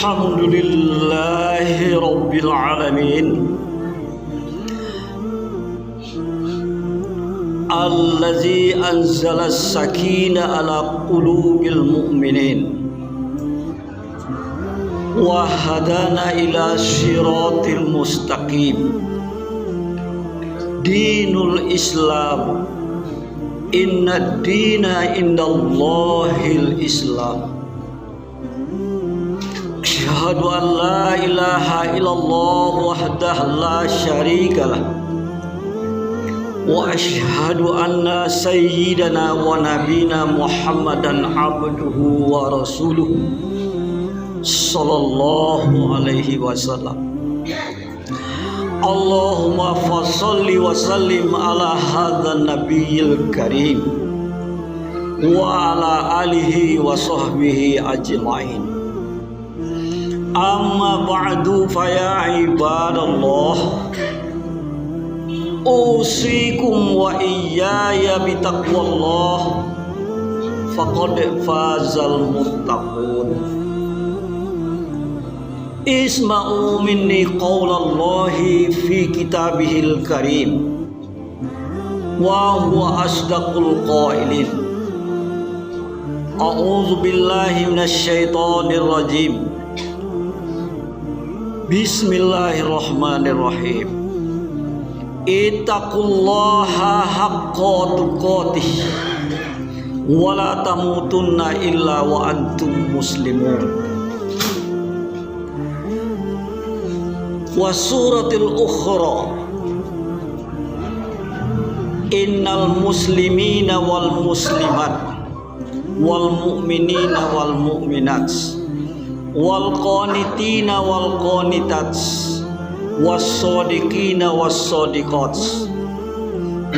Alhamdulillahi Rabbil Alamin Allazi anzala as-sakina ala qulubil mu'minin wa hadana ila siratil mustaqim Dinul Islam Inna dina indallahil Islam Asyhadu an la ilaha illallah wahdahu la syarikalah wa asyhadu anna sayyidana wa nabina Muhammadan abduhu wa rasuluhu sallallahu alaihi wasallam. Allahumma fasholli wa sallim ala hadzal nabiyil karim wa ala alihi wa sahbihi ajmain. Amma ba'du fa ya ibadallah usikum wa iyaya bitaqwallah faqad fazal muttaqun. Isma'u minni qaulallahi fi kitabihil karim wa huwa asdaqul qailin. A'udzu billahi minasy syaithanir rajim. Bismillahirrahmanirrahim. Ittaqullaha haqqa tuqatih wa la tamutunna illa wa antum muslimun. Wa suratil ukhra innal muslimina wal muslimat wal mu'minina wal mu'minat wal qanitina wal qanitat was sadiqina was sadiqat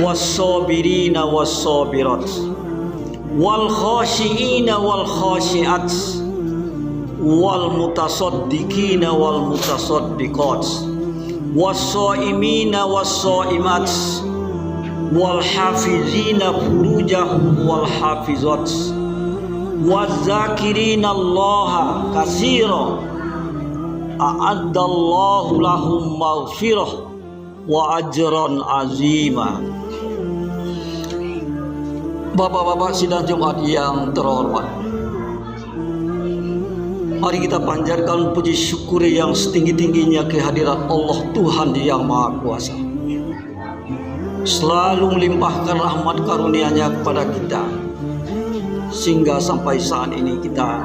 was sabirina was sabirat wal khashiina wal khashiat wal mutasaddiqina wal mutasaddiqat was shaimina was shaimat wal hafizina furujahum wal hafizat wazakirina allaha katsira a'addallahu lahum maghfirah wa ajran azima. Bapak-bapak sidang Jumat yang terhormat, mari kita panjatkan puji syukur yang setinggi-tingginya kehadirat Allah Tuhan yang Maha Kuasa, selalu melimpahkan rahmat karunia-Nya kepada kita, sehingga sampai saat ini kita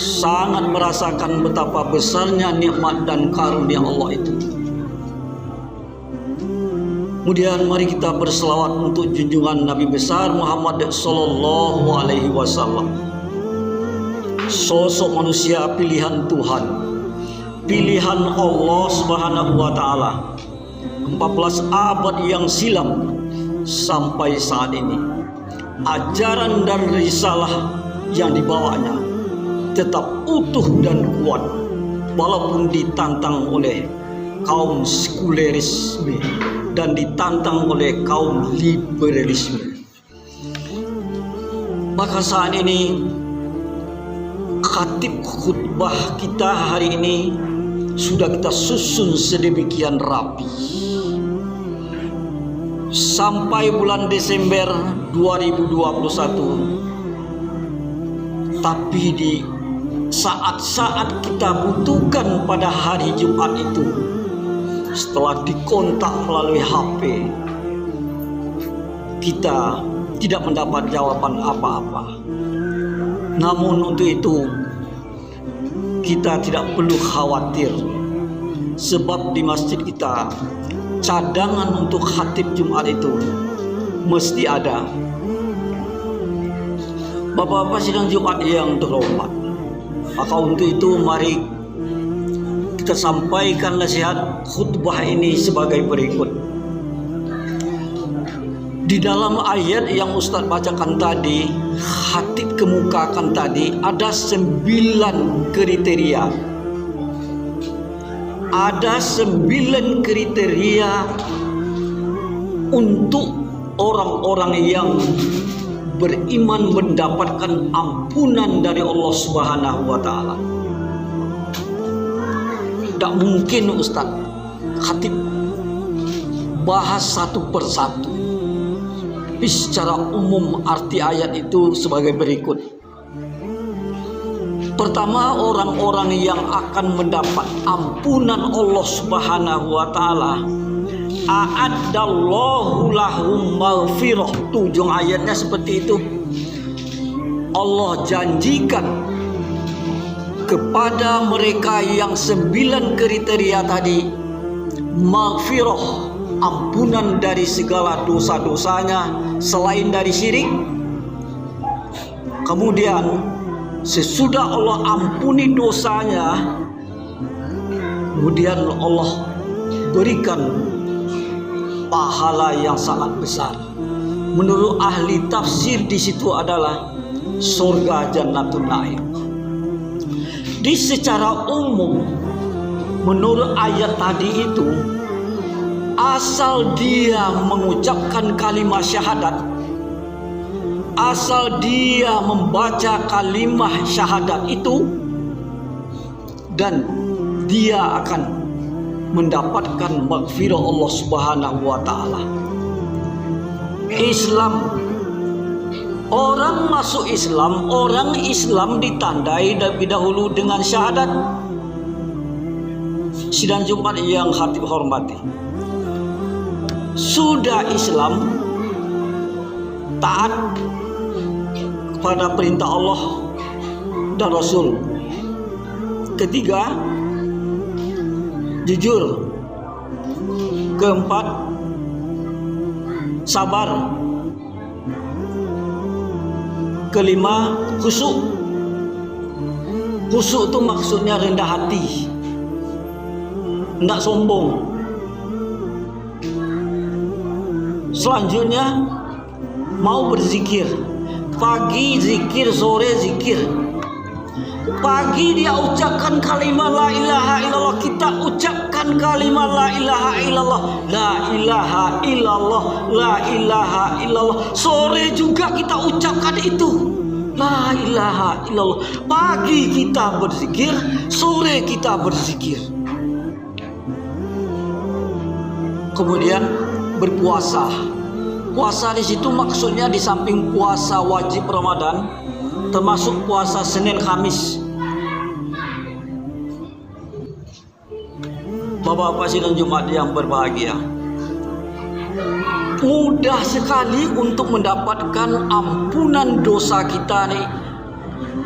sangat merasakan betapa besarnya nikmat dan karunia Allah itu. Kemudian mari kita berselawat untuk junjungan Nabi besar Muhammad sallallahu alaihi wasallam, sosok manusia pilihan Tuhan, pilihan Allah Subhanahu wa taala 14 abad yang silam sampai saat ini. Ajaran dan risalah yang dibawanya tetap utuh dan kuat walaupun ditantang oleh kaum sekulerisme dan ditantang oleh kaum liberalisme. Maka saat ini khatib khutbah kita hari ini sudah kita susun sedemikian rapi sampai bulan Desember 2021. Tapi di saat-saat kita butuhkan pada hari Jumat itu, setelah dikontak melalui HP, kita tidak mendapat jawaban apa-apa. Namun untuk itu kita tidak perlu khawatir, sebab di masjid kita cadangan untuk khatib Jumat itu mesti ada. Bapak-bapak sidang Jumat yang terhormat, maka untuk itu mari kita sampaikan nasihat khutbah ini sebagai berikut. Di dalam ayat yang Ustaz bacakan tadi, khatib kemukakan tadi, ada 9 kriteria. Ada 9 kriteria untuk orang-orang yang beriman mendapatkan ampunan dari Allah Subhanahu wa taala. Tak mungkin Ustaz khatib bahas satu persatu. Tapi secara umum arti ayat itu sebagai berikut. Pertama, orang-orang yang akan mendapat ampunan Allah Subhanahu wa taala, a'addallahu lahum maghfirah. Ujung ayatnya seperti itu. Allah janjikan kepada mereka yang 9 kriteria tadi maghfirah, ampunan dari segala dosa-dosanya selain dari syirik. Kemudian sesudah Allah ampuni dosanya, kemudian Allah berikan pahala yang sangat besar. Menurut ahli tafsir di situ adalah surga Jannatul Naim. Di secara umum, menurut ayat tadi itu, asal dia mengucapkan kalimat syahadat, asal dia membaca kalimat syahadat itu, dan dia akan mendapatkan maghfirah Allah Subhanahu wa taala. Islam, orang masuk Islam, orang Islam ditandai lebih dahulu dengan syahadat. Sidang Jumat yang khatib hormati, sudah Islam, taat kepada perintah Allah dan Rasul. Ketiga, jujur. Keempat, sabar. Kelima, khusyuk. Khusyuk itu maksudnya rendah hati, tidak sombong. Selanjutnya, mau berzikir. Pagi zikir, sore zikir. Pagi dia ucapkan kalimat la ilaha illallah, kita ucapkan kalimat la ilaha illallah, la ilaha illallah, la ilaha illallah. Sore juga kita ucapkan itu, la ilaha illallah. Pagi kita berzikir, sore kita berzikir. Kemudian berpuasa. Puasa di situ maksudnya di samping puasa wajib Ramadan, termasuk puasa Senin Kamis. Bapak-bapak sidang Jumat yang berbahagia, mudah sekali untuk mendapatkan ampunan dosa kita nih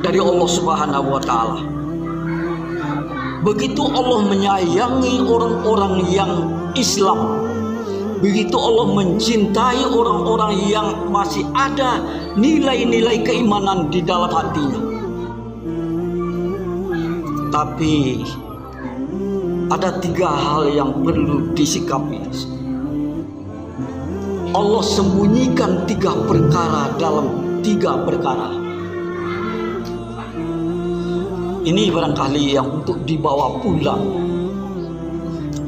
dari Allah Subhanahu wa taala. Begitu Allah menyayangi orang-orang yang Islam, begitu Allah mencintai orang-orang yang masih ada nilai-nilai keimanan di dalam hatinya. Tapi ada 3 hal yang perlu disikapi. Allah sembunyikan 3 perkara dalam 3 perkara. Ini barangkali yang untuk dibawa pulang.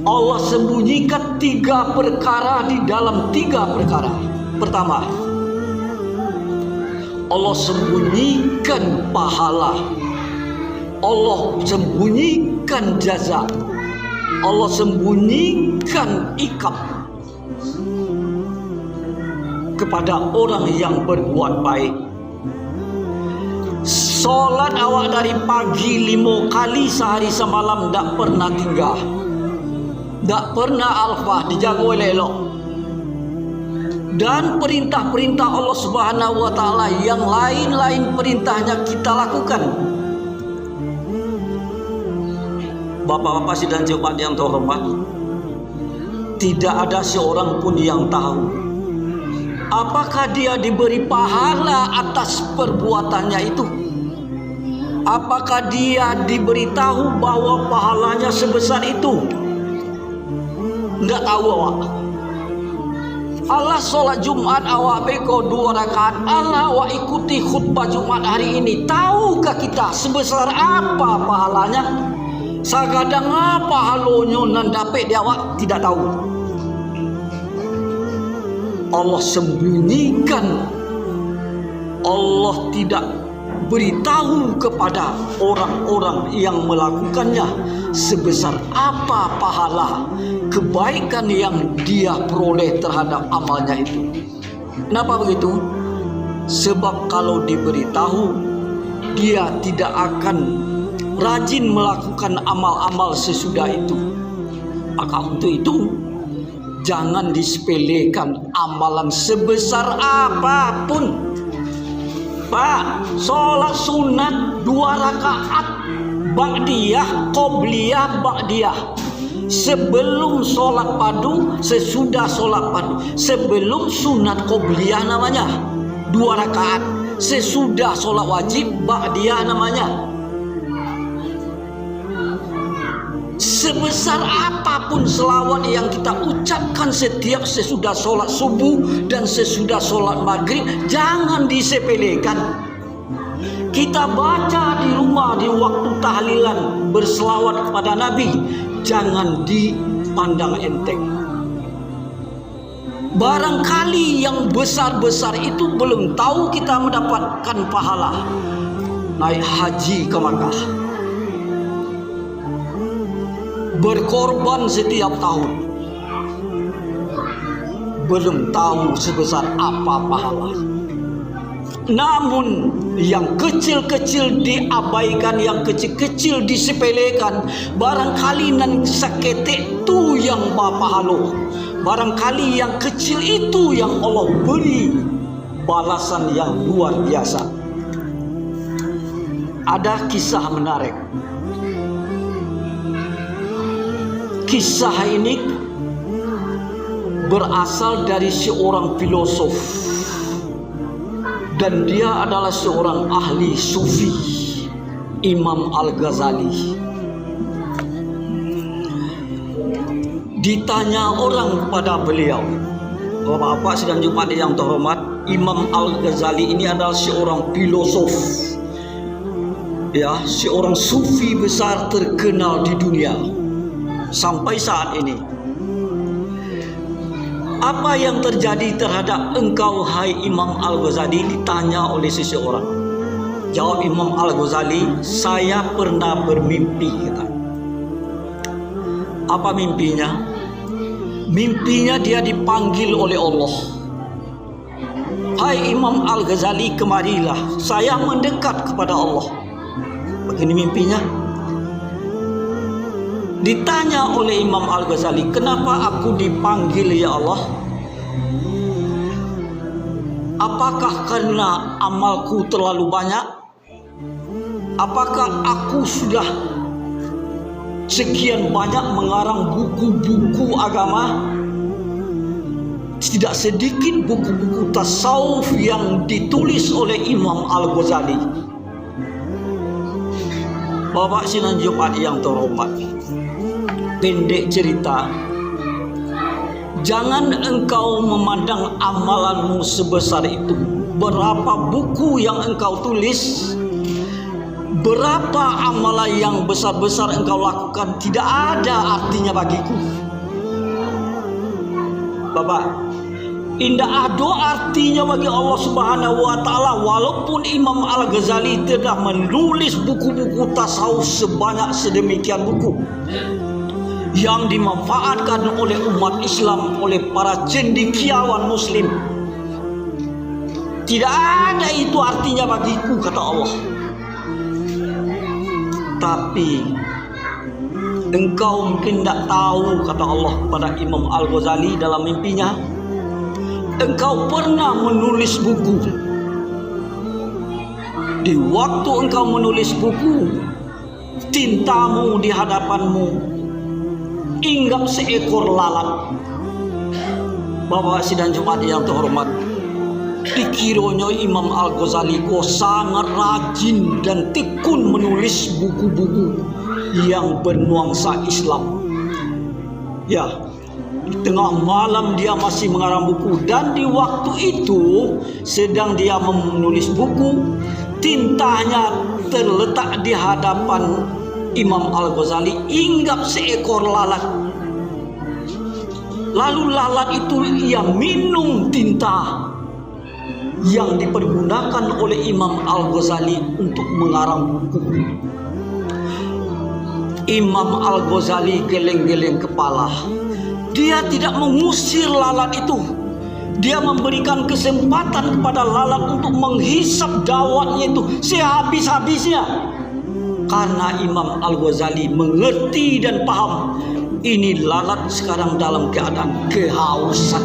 Allah sembunyikan 3 perkara di dalam 3 perkara. Pertama, Allah sembunyikan pahala, Allah sembunyikan jaza, Allah sembunyikan iqab kepada orang yang berbuat baik. Solat awak dari pagi 5 kali sehari semalam tak pernah tinggal, tak pernah alfah, dijaga oleh elok. Dan perintah-perintah Allah Subhanahu wa taala yang lain-lain perintahnya kita lakukan. Bapak-bapak sidang Jumat yang terhormat, tidak ada seorang pun yang tahu apakah dia diberi pahala atas perbuatannya itu. Apakah dia diberitahu bahwa pahalanya sebesar itu? Enggak tahu awak. Allah solat Jumat awak beko 2 rakaat, Allah awak ikuti khutbah Jumat hari ini. Tahukah kita sebesar apa pahalanya? Sagadang apa halonyo nan dapat dia awak tidak tahu. Allah sembunyikan, Allah tidak beritahu kepada orang-orang yang melakukannya sebesar apa pahala kebaikan yang dia peroleh terhadap amalnya itu. Kenapa begitu? Sebab kalau diberitahu, dia tidak akan rajin melakukan amal-amal sesudah itu. Maka untuk itu, jangan disepelekan amalan sebesar apapun. Pak, sholat sunat 2 rakaat ba'diyah, qobliyah, ba'diyah. Sebelum sholat padu, sesudah sholat padu. Sebelum sunat qobliyah namanya 2 rakaat. Sesudah sholat wajib, ba'diyah namanya. Sebesar apapun selawat yang kita ucapkan setiap sesudah sholat subuh dan sesudah sholat maghrib, jangan disepelekan. Kita baca di rumah di waktu tahlilan berselawat kepada Nabi, jangan dipandang enteng. Barangkali yang besar-besar itu belum tahu kita mendapatkan pahala naik haji ke Makkah, berkorban setiap tahun, belum tahu sebesar apa pahala. Namun yang kecil-kecil diabaikan, yang kecil-kecil disepelekan. Barangkali nan saketek tu yang pahala, barangkali yang kecil itu yang Allah beri balasan yang luar biasa. Ada kisah menarik. Kisah ini berasal dari seorang filosof, dan dia adalah seorang ahli sufi, Imam Al-Ghazali. Ditanya orang kepada beliau, Bapak-bapak sidang Jumat yang terhormat, Imam Al-Ghazali ini adalah seorang filosof, ya, seorang sufi besar terkenal di dunia sampai saat ini. Apa yang terjadi terhadap engkau, hai Imam Al-Ghazali? Ditanya oleh seseorang. Jawab Imam Al-Ghazali, saya pernah bermimpi, kata. Apa mimpinya? Mimpinya dia dipanggil oleh Allah. Hai Imam Al-Ghazali, kemarilah, saya mendekat kepada Allah. Begini mimpinya. Ditanya oleh Imam Al-Ghazali, kenapa aku dipanggil ya Allah? Apakah karena amalku terlalu banyak? Apakah aku sudah sekian banyak mengarang buku-buku agama? Tidak sedikit buku-buku tasawuf yang ditulis oleh Imam Al-Ghazali. Bapak sidang Jumat yang terhormat, pendek cerita, jangan engkau memandang amalanmu sebesar itu. Berapa buku yang engkau tulis, berapa amalan yang besar-besar engkau lakukan, tidak ada artinya bagiku. Bapak, indah ada artinya bagi Allah Subhanahu wa Ta'ala. Walaupun Imam Al-Ghazali telah menulis buku-buku tasawuf sebanyak sedemikian buku yang dimanfaatkan oleh umat Islam, oleh para cendekiawan Muslim, tidak ada itu artinya bagiku, kata Allah. Tapi engkau mungkin tidak tahu, kata Allah kepada Imam Al-Ghazali dalam mimpinya, engkau pernah menulis buku. Di waktu engkau menulis buku, tintamu di hadapanmu inggap seekor lalat. Bapak sidang Jumat yang terhormat, dikiranya Imam Al-Ghazali sangat rajin dan tekun menulis buku-buku yang bernuansa Islam. Ya, di tengah malam dia masih mengarang buku, dan di waktu itu sedang dia menulis buku, tintanya terletak di hadapan Imam Al-Ghazali, inggap seekor lalat. Lalu lalat itu ia minum tinta. yang dipergunakan oleh Imam Al-Ghazali untuk mengarang buku. Imam Al-Ghazali geleng-geleng kepala. Dia tidak mengusir lalat itu. Dia memberikan kesempatan kepada lalat untuk menghisap dawatnya itu sehabis-habisnya. Karena Imam Al-Ghazali mengerti dan paham, ini lalat sekarang dalam keadaan kehausan.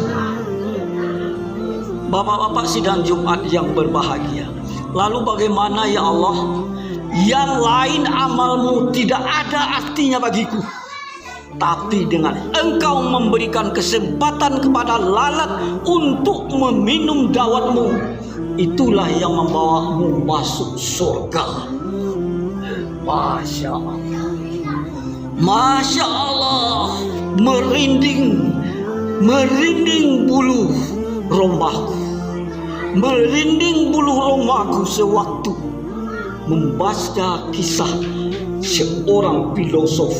Bapak-bapak sidang Jumat yang berbahagia, lalu bagaimana ya Allah? Yang lain amalmu tidak ada artinya bagiku, tapi dengan engkau memberikan kesempatan kepada lalat untuk meminum dawatmu, itulah yang membawamu masuk surga. Masya Allah, Masya Allah, merinding bulu romaku, merinding bulu romaku sewaktu membaca kisah seorang filosof,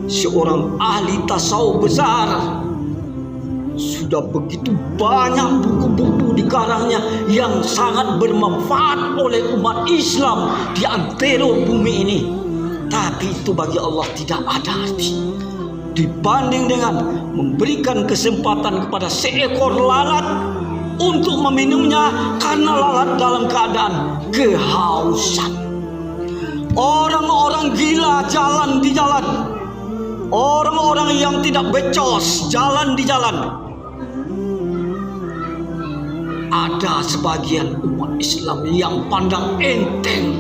seorang ahli tasawuf besar. Sudah begitu banyak buku-buku dikarangnya yang sangat bermanfaat oleh umat Islam di antero bumi ini. Tapi itu bagi Allah tidak ada arti dibanding dengan memberikan kesempatan kepada seekor lalat untuk meminumnya, karena lalat dalam keadaan kehausan. Orang-orang gila jalan di jalan, orang-orang yang tidak becos jalan di jalan. Ada sebagian umat Islam yang pandang enteng,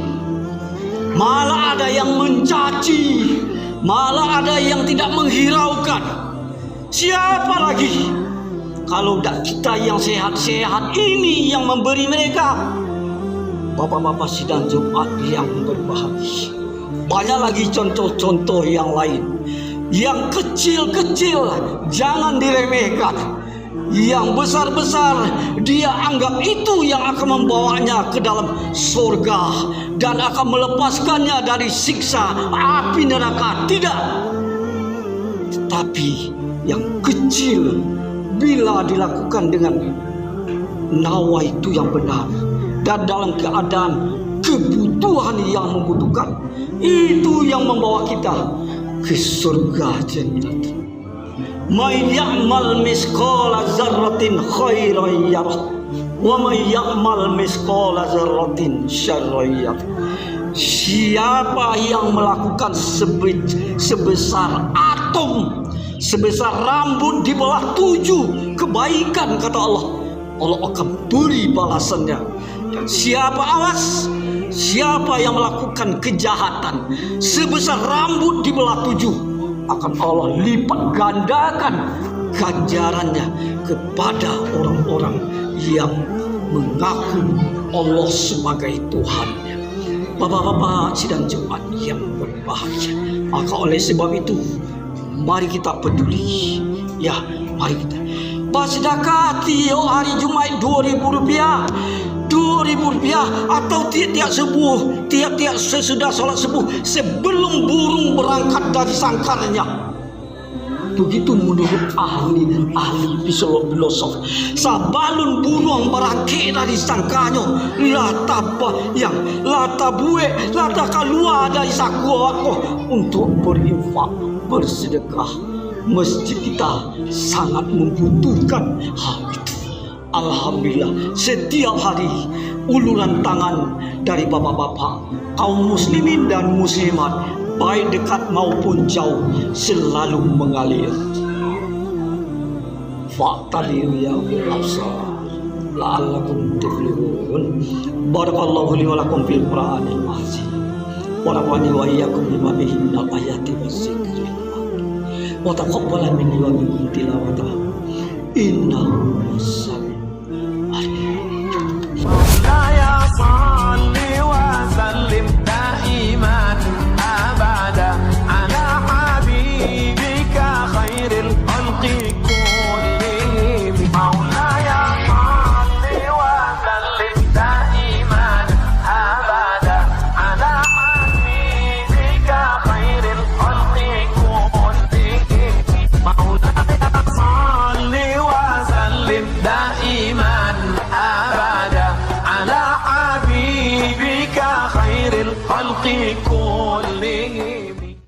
malah ada yang mencaci, malah ada yang tidak menghiraukan. Siapa lagi kalau tidak kita yang sehat-sehat ini yang memberi mereka? Bapak-bapak sidang Jumat yang berbahagia, banyak lagi contoh-contoh yang lain. Yang kecil-kecil jangan diremehkan, yang besar-besar dia anggap itu yang akan membawanya ke dalam surga dan akan melepaskannya dari siksa api neraka. Tidak, tetapi yang kecil bila dilakukan dengan nawa itu yang benar dan dalam keadaan kebutuhan yang membutuhkan, itu yang membawa kita ke surga jannah. May ya'mal misqala dzarratin khairan yarah wa may ya'mal misqala dzarratin syarran yarah. Siapa yang melakukan sebesar atom, sebesar rambut di bawah 7 kebaikan, kata Allah, Allah akan beri balasannya. Dan siapa yang melakukan kejahatan sebesar rambut di bawah 7, akan Allah lipat gandakan ganjarannya kepada orang-orang yang mengaku Allah sebagai Tuhannya. Bapak-bapak sidang Jumat yang berbahagia, maka oleh sebab itu mari kita peduli, ya, mari kita bersedekah hari Jumat 2.000 rupiah, 2.000 rupiah, atau tiap-tiap subuh, tiap-tiap sesudah sholat subuh, sebelum burung berangkat dari sangkarnya. Begitu menurut ahli filosof. Sabalun burung berangkat dari sangkarnya, lata buek, lata keluar dari saku aku untuk berinfak, bersedekah. Masjid kita sangat membutuhkan hal itu. Alhamdulillah, setiap hari uluran tangan dari bapak-bapak, kaum muslimin dan muslimat, baik dekat maupun jauh, selalu mengalir. Fa'taliru ya absar la'allakum tuflihun. Barakallahu li wa lakum fil Qur'anil azim wa nafa'ani wa iyyakum bima fihi minal ayati wadzikril hakim wa taqabbala minni wa minkum tilawatahu innahu as-sami'ul الخلق كلهم